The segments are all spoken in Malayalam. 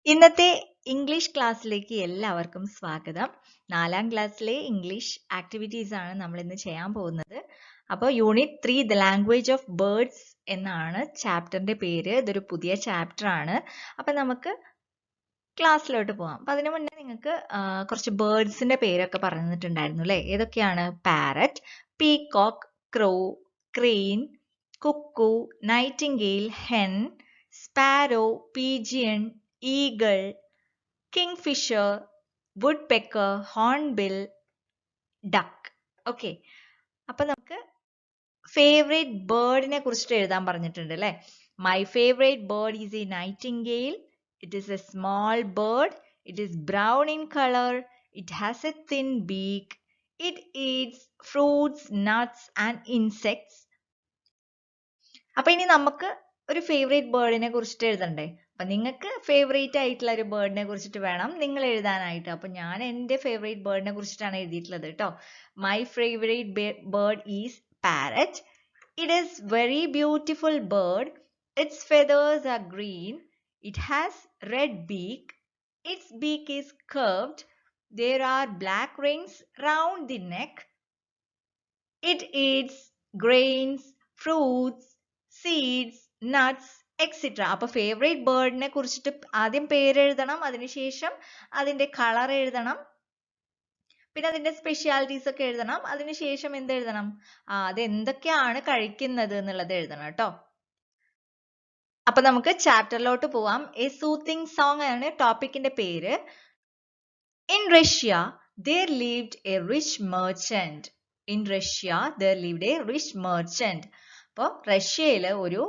ഇന്നത്തെ ഇംഗ്ലീഷ് ക്ലാസ്സിലേക്ക് എല്ലാവർക്കും സ്വാഗതം. 4ാം ക്ലാസ്സിലെ ഇംഗ്ലീഷ് ആക്ടിവിറ്റീസ് ആണ് നമ്മൾ ഇന്ന് ചെയ്യാൻ പോകുന്നത്. അപ്പോൾ unit 3 the language of birds എന്നാണ് ചാപ്റ്ററിന്റെ പേര്. ഇതൊരു പുതിയ ചാപ്റ്റർ ആണ്. അപ്പോൾ നമുക്ക് ക്ലാസ്സിലോട്ട് പോകാം. അപ്പോൾ അതിനു മുന്നേ നിങ്ങൾക്ക് കുറച്ച് ബേർഡ്സിന്റെ പേരൊക്കെ പറഞ്ഞിട്ടുണ്ടായിരുന്നു അല്ലേ? ഏതൊക്കെയാണ്? Parrot, peacock, crow, crane, cuckoo, nightingale, hen, sparrow, pigeon, eagle, kingfisher, woodpecker, hornbill, duck. Okay. അപ്പോൾ നമുക്ക് ഫേവറേറ്റ് ബേർഡിനെ കുറിച്ചിട്ട് എഴുതാൻ പറഞ്ഞിട്ടുണ്ട് അല്ലേ? My favorite bird is a nightingale. It is a small bird. It is brown in color. It has a thin beak. It eats fruits, nuts and insects. അപ്പോൾ ഇനി നമുക്ക് ഒരു ഫേവറേറ്റ് ബേർഡിനെ കുറിച്ചിട്ട് എഴുതണ്ടേ? അപ്പൊ നിങ്ങൾക്ക് ഫേവറേറ്റ് ആയിട്ടുള്ള ഒരു ബേർഡിനെ കുറിച്ചിട്ട് വേണം നിങ്ങൾ എഴുതാനായിട്ട്. അപ്പൊ ഞാൻ എൻ്റെ ഫേവറേറ്റ് ബേർഡിനെ കുറിച്ചിട്ടാണ് എഴുതിയിട്ടുള്ളത് കേട്ടോ. My favourite bird is parrot. It is very beautiful bird. Its feathers are green. It has red beak. Its beak is curved. There are black rings round the neck. It eats grains, fruits, seeds, nuts, etc. അപ്പൊ ഫേവറേറ്റ് ബേർഡിനെ കുറിച്ചിട്ട് ആദ്യം പേര് എഴുതണം, അതിനുശേഷം അതിന്റെ കളർ എഴുതണം, പിന്നെ അതിന്റെ സ്പെഷ്യാലിറ്റീസ് ഒക്കെ എഴുതണം, അതിനുശേഷം എന്ത് എഴുതണം? അത് എന്തൊക്കെയാണ് കഴിക്കുന്നത് എന്നുള്ളത് എഴുതണം കേട്ടോ. അപ്പൊ നമുക്ക് ചാപ്റ്ററിലോട്ട് പോവാം. എ സൂത്തിങ് സോങ് ആണ് ടോപ്പിക്കിന്റെ പേര്. In Russia, there lived a rich merchant. In Russia, there lived a rich merchant. അപ്പോൾ റഷ്യയില് ഒരു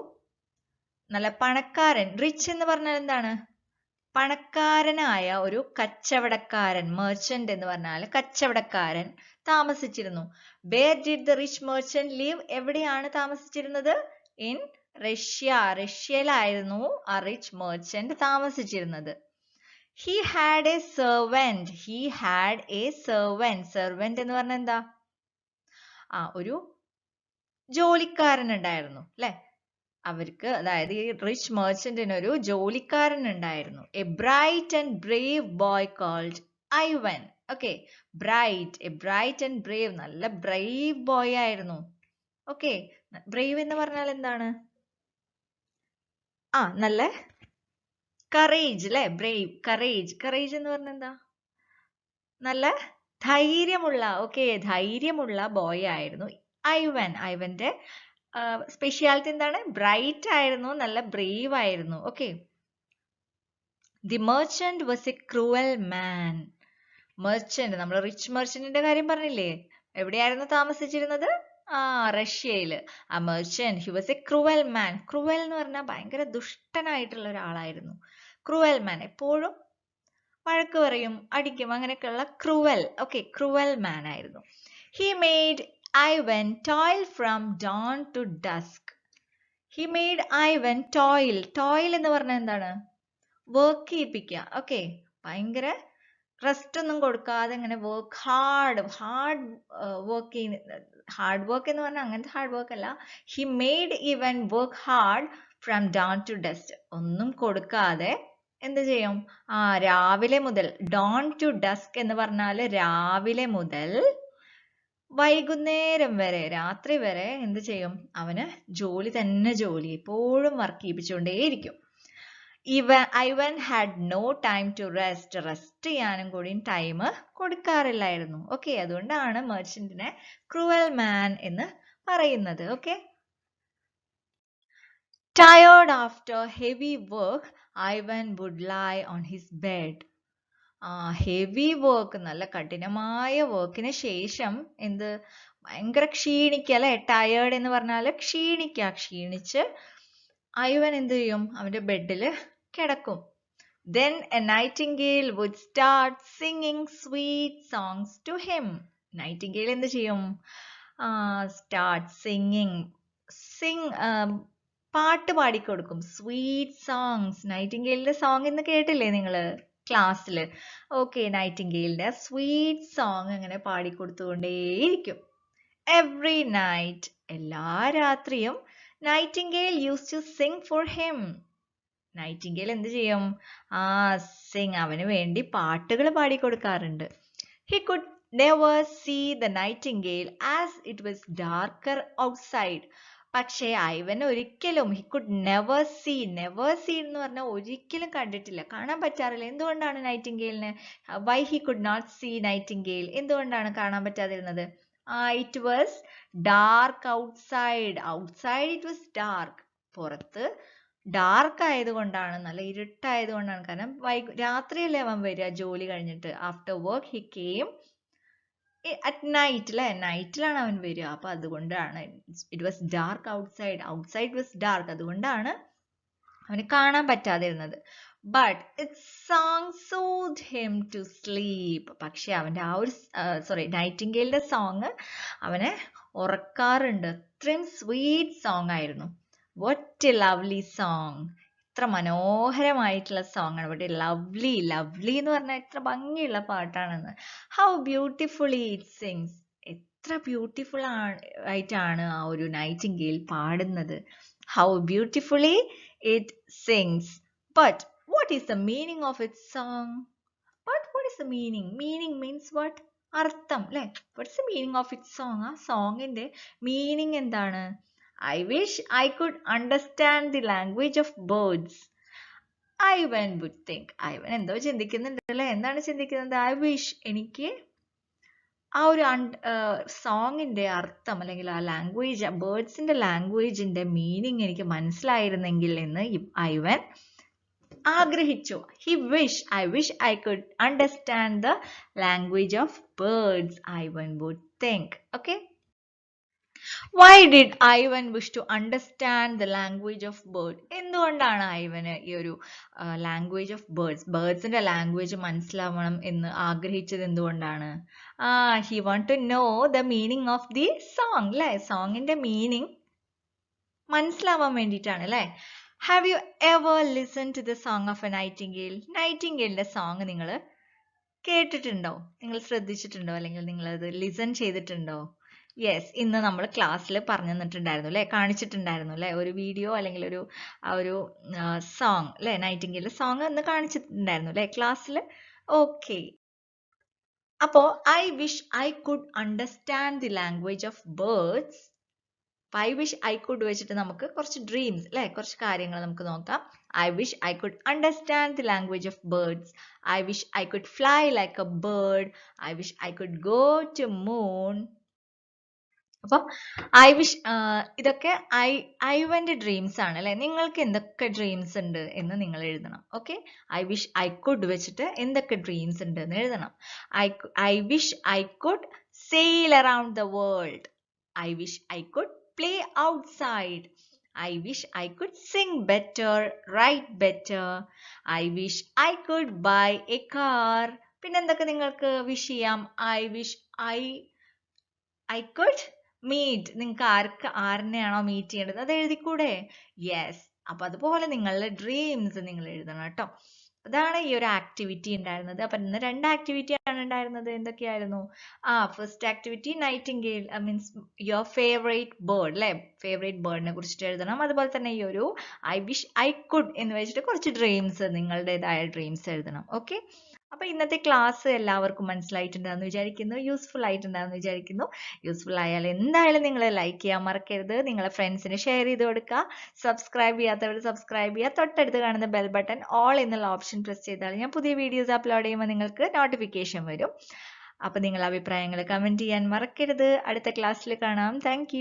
നല്ല പണക്കാരൻ, റിച്ച് എന്ന് പറഞ്ഞാൽ എന്താണ്? പണക്കാരനായ ഒരു കച്ചവടക്കാരൻ. മെർച്ചന്റ് എന്ന് പറഞ്ഞാൽ കച്ചവടക്കാരൻ താമസിച്ചിരുന്നു. Where did the rich merchant live? എവിടെയാണ് താമസിച്ചിരുന്നത്? In Russia. റഷ്യയിലായിരുന്നു ആ റിച്ച് മെർച്ചന്റ് താമസിച്ചിരുന്നത്. He had a servant. He had a servant. Servant എന്ന് പറഞ്ഞാൽ എന്താ? ഒരു ജോലിക്കാരൻ ഉണ്ടായിരുന്നു അല്ലെ? അവർക്ക്, അതായത് ഈ റിച്ച് മെർച്ചന്റിന് ഒരു ജോലിക്കാരൻ ഉണ്ടായിരുന്നു. A bright and brave boy called Ivan. Okay, a bright and brave, നല്ല ബ്രേവ് ബോയ് ആയിരുന്നു. ഓക്കെ, ബ്രേവ് എന്ന് പറഞ്ഞാൽ എന്താണ്? നല്ല കറേജ് അല്ലെ? ബ്രേവ്, കറേജ് എന്ന് പറഞ്ഞാൽ എന്താ? നല്ല ധൈര്യമുള്ള, ധൈര്യമുള്ള ബോയ് ആയിരുന്നു ഐവന്റെ സ്പെഷ്യാലിറ്റി എന്താണ്? ബ്രൈറ്റ് ആയിരുന്നു, നല്ല ബ്രേവ് ആയിരുന്നു. Okay. The merchant was A cruel man. Merchant, നമ്മൾ റിച്ച് മെർച്ചന്റിന്റെ കാര്യം പറഞ്ഞില്ലേ? എവിടെയായിരുന്നു താമസിച്ചിരുന്നത്? റഷ്യയില്. ആ merchant, he was A cruel man. Cruel എന്ന് പറഞ്ഞാൽ ഭയങ്കര ദുഷ്ടനായിട്ടുള്ള ഒരാളായിരുന്നു. ക്രൂവൽ മാൻ, എപ്പോഴും വഴക്ക് പറയും, അടിക്കും, അങ്ങനെയൊക്കെയുള്ള ക്രൂവൽ. ക്രൂവൽ മാൻ ആയിരുന്നു. He made Ivan toil from dawn to dusk. He made Ivan toil. Toil എന്ന് പറഞ്ഞാൽ എന്താണ്? വർക്ക് ചെയ്യിപ്പിക്കുക. ഭയങ്കര റെസ്റ്റ് ഒന്നും കൊടുക്കാതെ ഇങ്ങനെ work hard work hard work എന്ന് പറഞ്ഞാൽ അങ്ങനത്തെ ഹാർഡ് വർക്ക് അല്ല. He made Ivan work hard from dawn to dusk. ഒന്നും കൊടുക്കാതെ എന്ത് ചെയ്യും? രാവിലെ മുതൽ, ഡോൺ ടു ഡസ്ക് എന്ന് പറഞ്ഞാൽ രാവിലെ മുതൽ വൈകുന്നേരം വരെ, രാത്രി വരെ എന്ത് ചെയ്യും? അവന് ജോലി തന്നെ ജോലി, എപ്പോഴും വർക്ക് ചെയ്യിപ്പിച്ചുകൊണ്ടേയിരിക്കും. Ivan had no time to rest. Rest ചെയ്യാനും കൂടി ടൈം കൊടുക്കാറില്ലായിരുന്നു. അതുകൊണ്ടാണ് മെർച്ചന്റിനെ ക്രൂവൽ മാൻ എന്ന് പറയുന്നത്. Tired after heavy work, Ivan would lie on his bed. Heavy work, നല്ല കഠിനമായ വർക്കിന് ശേഷം എന്ത്? ഭയങ്കര ക്ഷീണിക്കുക അല്ലെ? ടയേർഡ് എന്ന് പറഞ്ഞാൽ ക്ഷീണിച്ച് ഐവൻ എന്ത് ചെയ്യും? അവന്റെ ബെഡിൽ കിടക്കും. Then a nightingale would start singing sweet songs to him. Nightingale എന്ത് ചെയ്യും? Start singing. പാട്ട് പാടിക്കൊടുക്കും. Sweet songs. നൈറ്റിംഗേലിന്റെ സോങ് എന്ന് കേട്ടില്ലേ നിങ്ങള് ക്ലാസ്സില്? നൈറ്റിംഗേലിന്റെ സ്വീറ്റ് സോങ് ഇങ്ങനെ പാടിക്കൊടുത്തുകൊണ്ടേയിരിക്കും. എവ്രി നൈറ്റ്, എല്ലാ രാത്രിയും nightingale use to sing for him. Nightingale എന്ത് ചെയ്യും? സിംഗ്, അവന് വേണ്ടി പാട്ടുകൾ പാടിക്കൊടുക്കാറുണ്ട്. He could never see the nightingale as it was darker outside. പക്ഷേ ഐവൻ ഒരിക്കലും he could never see എന്ന് പറഞ്ഞാൽ ഒരിക്കലും കണ്ടിട്ടില്ല, കാണാൻ പറ്റാറില്ല. എന്തുകൊണ്ടാണ് നൈറ്റിംഗേലിന്? why he could not see nightingale? എന്തുകൊണ്ടാണ് കാണാൻ പറ്റാതിരുന്നത്? it was dark outside. it was dark. പുറത്ത് ഡാർക്ക് ആയതുകൊണ്ടാണ്, നല്ല ഇരുട്ടായതുകൊണ്ടാണ്. കാരണം രാത്രിയല്ലേ അവൻ വരിക ജോലി കഴിഞ്ഞിട്ട്. After work he came at night, അല്ലേ? നൈറ്റിലാണ് അവൻ വരിക. അപ്പൊ അതുകൊണ്ടാണ് it was dark outside was dark. അതുകൊണ്ടാണ് അവന് കാണാൻ പറ്റാതിരുന്നത്. But it song soothe him to sleep. പക്ഷെ അവന്റെ ആ ഒരു നൈറ്റിംഗേലിന്റെ സോങ് അവനെ ഉറക്കാറുണ്ട്. അത്രയും സ്വീറ്റ് സോങ് ആയിരുന്നു. What a lovely song. എത്ര മനോഹരമായിട്ടുള്ള സോങ് ആണ്. ഇവിടെ ലവ്ലി എന്ന് പറഞ്ഞാൽ എത്ര ഭംഗിയുള്ള പാട്ടാണെന്ന്. How beautifully it sings. എത്ര ബ്യൂട്ടിഫുൾ ആയിട്ടാണ് ആ ഒരു നൈറ്റിംഗേൽ പാടുന്നത്. How beautifully it sings. But what is the meaning of it song? what is the meaning? Meaning means what? അർത്ഥം, അല്ലേ? What's the meaning of its song? ആ സോങ്ങിന്റെ മീനിങ് എന്താണ്? I wish I could understand the language of birds. Ivan would think. Ivan എന്തോ ചിന്തിക്കുന്നുണ്ട്, അല്ലേ? എന്താണ് ചിന്തിക്കുന്നത്? I wish, എനിക്ക് ആ ഒരു സോങ്ങിന്റെ അർത്ഥം അല്ലെങ്കിൽ ആ ലാംഗ്വേജ്, ബേർഡ്സിന്റെ ലാംഗ്വേജിന്റെ മീനിങ് എനിക്ക് മനസ്സിലായിരുന്നെങ്കിൽ എന്ന് ഐവൻ ആഗ്രഹിച്ചു. I wish I could understand the language of birds, Ivan would think. Okay? Why did Ivan wish to understand the language of bird? എന്തുകൊണ്ടാണ് ഐവന് ഈ ഒരു ലാംഗ്വേജ് ഓഫ് ബേർഡ്സിന്റെ ലാംഗ്വേജ് മനസ്സിലാവണം എന്ന് ആഗ്രഹിച്ചത്? എന്തുകൊണ്ടാണ്? he want to know the meaning of the song, അല്ലേ? സോങ്ങിന്റെ മീനിങ് മനസ്സിലാവാൻ വേണ്ടിയിട്ടാണ്, അല്ലേ? Have you ever listened to the song of a nightingale? നൈറ്റിംഗേലിന്റെ സോങ് നിങ്ങൾ കേട്ടിട്ടുണ്ടോ? നിങ്ങൾ ശ്രദ്ധിച്ചിട്ടുണ്ടോ? അല്ലെങ്കിൽ നിങ്ങൾ അത് ലിസൺ ചെയ്തിട്ടുണ്ടോ? യെസ്, ഇന്ന് നമ്മൾ ക്ലാസ്സിൽ പറഞ്ഞു തന്നിട്ടുണ്ടായിരുന്നു, അല്ലേ? കാണിച്ചിട്ടുണ്ടായിരുന്നു, അല്ലേ? ഒരു വീഡിയോ അല്ലെങ്കിൽ ഒരു സോങ്, അല്ലേ? നൈറ്റിംഗേലിന്റെ സോങ് ഇന്ന് കാണിച്ചിട്ടുണ്ടായിരുന്നു, അല്ലേ? ക്ലാസ്സിൽ. ഓക്കെ. അപ്പോ I wish I could understand the language of birds. I wish I could വെച്ചിട്ട് നമുക്ക് കുറച്ച് ഡ്രീംസ്, അല്ലേ? കുറച്ച് കാര്യങ്ങൾ നമുക്ക് നോക്കാം. I wish I could understand the language of birds. I wish I could fly like a bird. I wish I could go to moon. അപ്പം ഐ വിഷ്, ഇതൊക്കെ ഐവന്റെ ഡ്രീംസ് ആണ്, അല്ലെ? നിങ്ങൾക്ക് എന്തൊക്കെ ഡ്രീംസ് ഉണ്ട് എന്ന് നിങ്ങൾ എഴുതണം. Okay? I wish I could വെച്ചിട്ട് എന്തൊക്കെ ഡ്രീംസ് ഉണ്ട് എന്ന് എഴുതണം. I wish I could sale around the world. I wish I could play outside. I wish I could sing better, write better. I wish I could buy a car. പിന്നെന്തൊക്കെ നിങ്ങൾക്ക് വിഷ് ചെയ്യാം? I wish I could meet. നിങ്ങൾക്ക് ആരിനെയാണോ മീറ്റ് ചെയ്യേണ്ടത് അത് എഴുതിക്കൂടെ? യെസ്. അപ്പൊ അതുപോലെ നിങ്ങളുടെ ഡ്രീംസ് നിങ്ങൾ എഴുതണം കേട്ടോ. അതാണ് ഈ ഒരു ആക്ടിവിറ്റി ഉണ്ടായിരുന്നത്. അപ്പൊ ഇന്ന് 2 ആക്ടിവിറ്റി ആണ് ഉണ്ടായിരുന്നത്. എന്തൊക്കെയായിരുന്നു? First activity Nightingale means your favourite bird, അല്ലെ? ഫേവറേറ്റ് ബേർഡിനെ കുറിച്ചിട്ട് എഴുതണം. അതുപോലെ തന്നെ ഈ ഒരു ഐ വിഷ് ഐ കുഡ് എന്ന് വെച്ചിട്ട് കുറച്ച് ഡ്രീംസ്, നിങ്ങളുടേതായ ഡ്രീംസ് എഴുതണം. ഓക്കെ? അപ്പൊ ഇന്നത്തെ ക്ലാസ് എല്ലാവർക്കും മനസ്സിലായിട്ടുണ്ടാകുന്നു വിചാരിക്കുന്നു. യൂസ്ഫുൾ ആയിട്ടുണ്ടാകുന്നു വിചാരിക്കുന്നു. യൂസ്ഫുൾ ആയാൽ എന്തായാലും നിങ്ങൾ ലൈക്ക് ചെയ്യാൻ മറക്കരുത്. നിങ്ങളെ ഫ്രണ്ട്സിന് ഷെയർ ചെയ്ത് കൊടുക്കുക. സബ്സ്ക്രൈബ് ചെയ്യാത്തവർ സബ്സ്ക്രൈബ് ചെയ്യുക. തൊട്ടടുത്ത് കാണുന്ന ബെൽ ബട്ടൺ ഓൾ എന്നുള്ള ഓപ്ഷൻ പ്രസ് ചെയ്താൽ ഞാൻ പുതിയ വീഡിയോസ് അപ്ലോഡ് ചെയ്യുമ്പോൾ നിങ്ങൾക്ക് നോട്ടിഫിക്കേഷൻ വരും. അപ്പൊ നിങ്ങൾ അഭിപ്രായങ്ങൾ കമന്റ് ചെയ്യാൻ മറക്കരുത്. അടുത്ത ക്ലാസ്സിൽ കാണാം. താങ്ക്